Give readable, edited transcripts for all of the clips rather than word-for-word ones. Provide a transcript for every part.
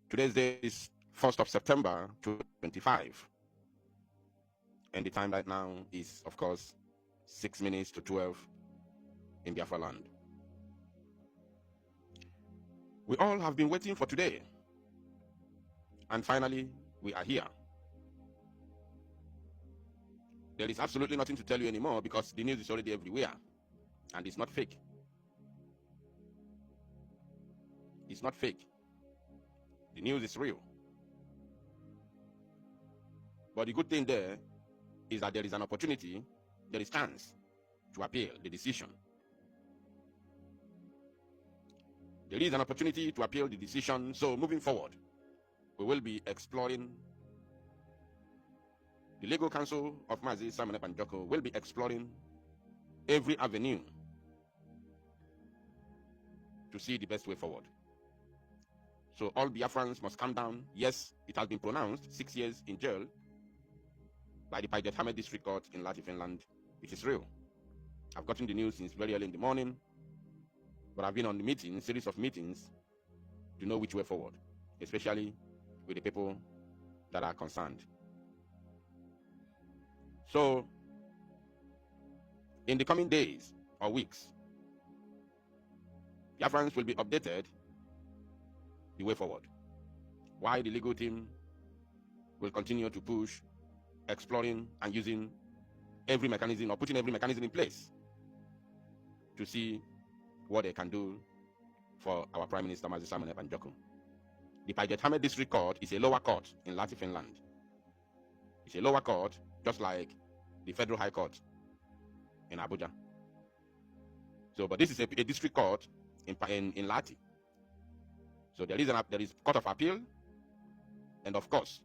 Today's day is 1st of September 2025. And the time right now is, of course, 6 minutes to 12 in Biafra land. We all have been waiting for today. And finally, we are here. There is absolutely nothing to tell you anymore because the news is already everywhere. And it's not fake. It's not fake. The news is real. But the good thing there is that there is an opportunity, there is chance to appeal the decision. There is an opportunity to appeal the decision. So moving forward, we will be exploring, the legal counsel of Mazi Simon Epanjoko will be exploring every avenue to see the best way forward. So all Biafrans must calm down. Yes, it has been pronounced 6 years in jail by the Biafra District Court in Lati, Finland. It is real. I've gotten the news since very early in the morning, but I've been on the meeting, series of meetings, to know which way forward, especially with the people that are concerned. So, in the coming days or weeks, Biafrans will be updated the way forward. Why the legal team will continue to push, exploring and using every mechanism, or putting every mechanism in place to see what they can do for our Prime Minister Mazi Simon Epanjoko. The Biafra District Court is a lower court in Lati, Finland. It's a lower court, just like the Federal High Court in Abuja. So, but this is a district court in Lati. So there is Court of Appeal, and of course,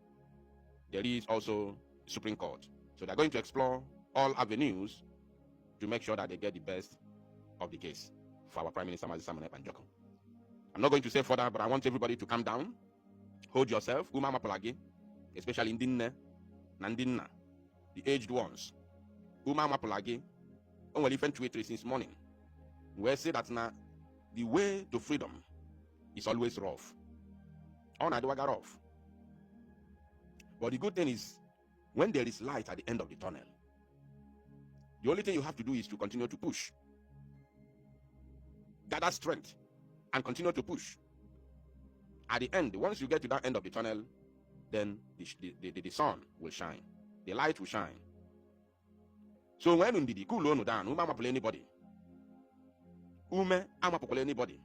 there is also Supreme Court. So they're going to explore all avenues to make sure that they get the best of the case for our Prime Minister Mazi Simon Epanjoko. I'm not going to say further, but I want everybody to calm down. Hold yourself. Umama Polagi, especially Ndinne, Nandinna, the aged ones. Umama Polagi, only even tweeted since morning. We say that now the way to freedom is always rough. On Adwaga rough. But the good thing is, when there is light at the end of the tunnel, the only thing you have to do is to continue to push. Gather strength and continue to push. At the end, once you get to that end of the tunnel, then the sun will shine. The light will shine. So when in the cool no down, anybody. Anybody.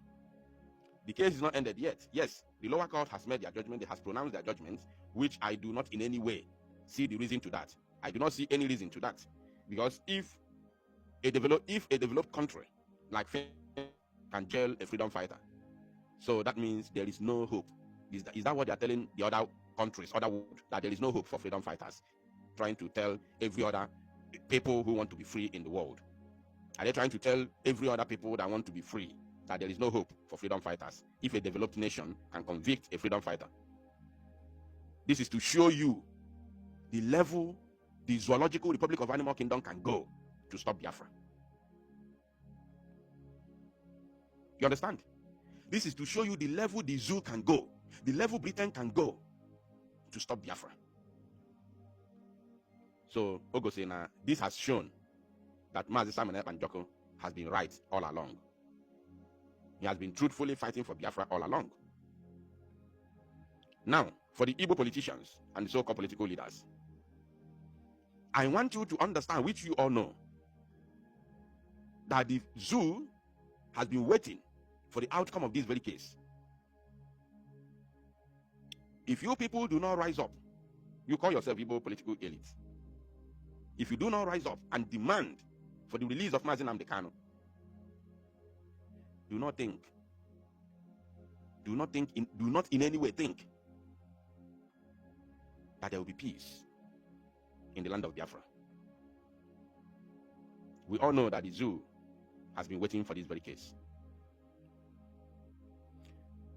The case is not ended yet. Yes, the lower court has made their judgment. They has pronounced their judgment, which I do not in any way see the reason to that. I do not see any reason to that. Because if a developed country like Finland can jail a freedom fighter, so that means there is no hope. Is that what they are telling the other countries, other world, that there is no hope for freedom fighters? Trying to tell every other people who want to be free in the world. Are they trying to tell every other people that want to be free that there is no hope for freedom fighters if a developed nation can convict a freedom fighter? This is to show you the level the zoological Republic of Animal Kingdom can go to stop Biafra. You understand? This is to show you the level the zoo can go, the level Britain can go to stop Biafra. So, Ogosena, this has shown that Mazi Simon Epanjoko has been right all along. He has been truthfully fighting for Biafra all along. Now, for the Igbo politicians and the so-called political leaders, I want you to understand, which you all know, that the zoo has been waiting for the outcome of this very case. If you people do not rise up, you call yourself Igbo political elite. If you do not rise up and demand for the release of Mazi Nnamdi Kanu, do not in any way think that there will be peace in the land of Biafra. We all know that the zoo has been waiting for this very case.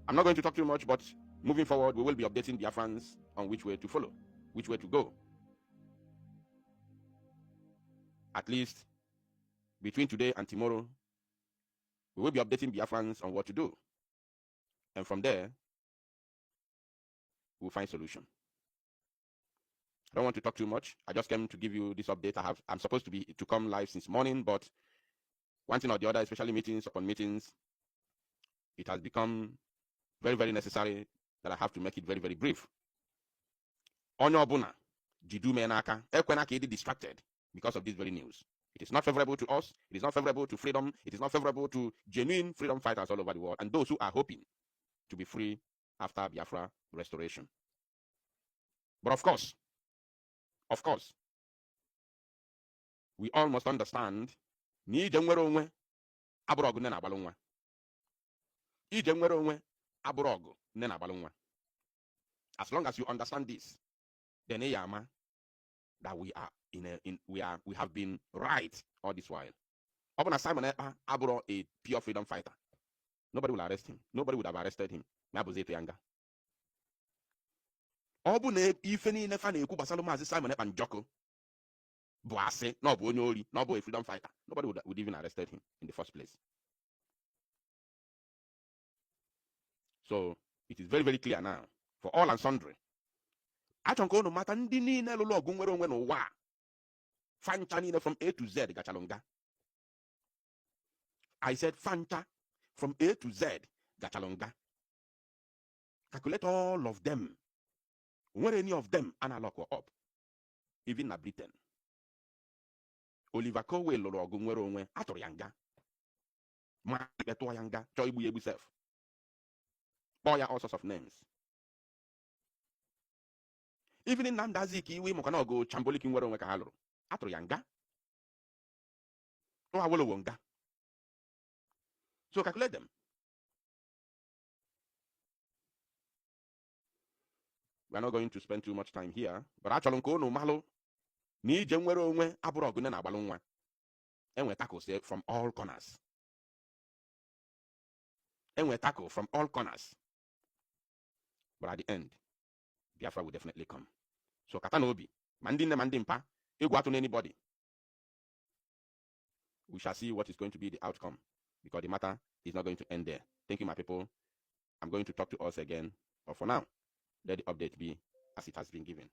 I'm not going to talk too much, but moving forward, we will be updating Biafrans on which way to follow, which way to go. At least between today and tomorrow, we will be updating Biafrans on what to do. And from there, we'll find solution. I don't want to talk too much. I just came to give you this update. I'm supposed to come live since morning, but one thing or the other, especially meetings upon meetings, it has become very, very necessary that I have to make it very, very brief. Onye ọbụla jidu me n'aka, ekwena ka ịdị distracted because of this very news. It is not favorable to us. It is not favorable to freedom. It is not favorable to genuine freedom fighters all over the world and those who are hoping to be free after Biafra restoration. But of course, we all must understand na ije nwere onwe abụrụ ọgụ nne na-agbalụ nwa. Ije nwere onwe abụrụ ọgụ nne na-agbalụ nwa. As long as you understand this, then yama that we have been right all this while. Even Simon Ekpa abụrụ a pure freedom fighter, nobody will arrest him. Nobody would have arrested him. Ọ bụ na ife niile fa na-ekwu gbasara Maazị Simon Ekpa njọkụ bụ asị na ọ bụ onye ori na ọ bụ a freedom fighter, nobody would even arrested him in the first place. So it is very, very clear now for all and sundry. Achọ nke unu mata ndị niile lụrụ ọgụ nwere onwe n'ụwa fancha niile from A to Z gachalụ nga. I said fancha from A to Z gachalụ nga. Calculate all of them. Where any of them analog or up, even na Britain. Oliver Cowell lụrụ ọgụ nwere onwe atụrụ ya nga. Ma ikpetụọ ya nga chọọ igbu ya egbu sef. Kpọọ ya all sorts of names. Even in Nnamdi Azikiwe maka na ọgụ Chamboliki nwere onwe ka ha lụrụ atụrụ ya nga. Nwa Awolowo nga. So calculate them. We are not going to spend too much time here, but achọrọ nke unu malụ na ije nwere onwe abụrụ ọgụ nne na-agbalụ nwa. Enwe tackles from all corners. Enwe tackle from all corners. But at the end, Biafra will definitely come. So kata na obi, ma ndị nne ma ndị mpa, egwu atụ na anybody. We shall see what is going to be the outcome, because the matter is not going to end there. Thank you, my people. I'm going to talk to us again, but for now, let the update be as it has been given.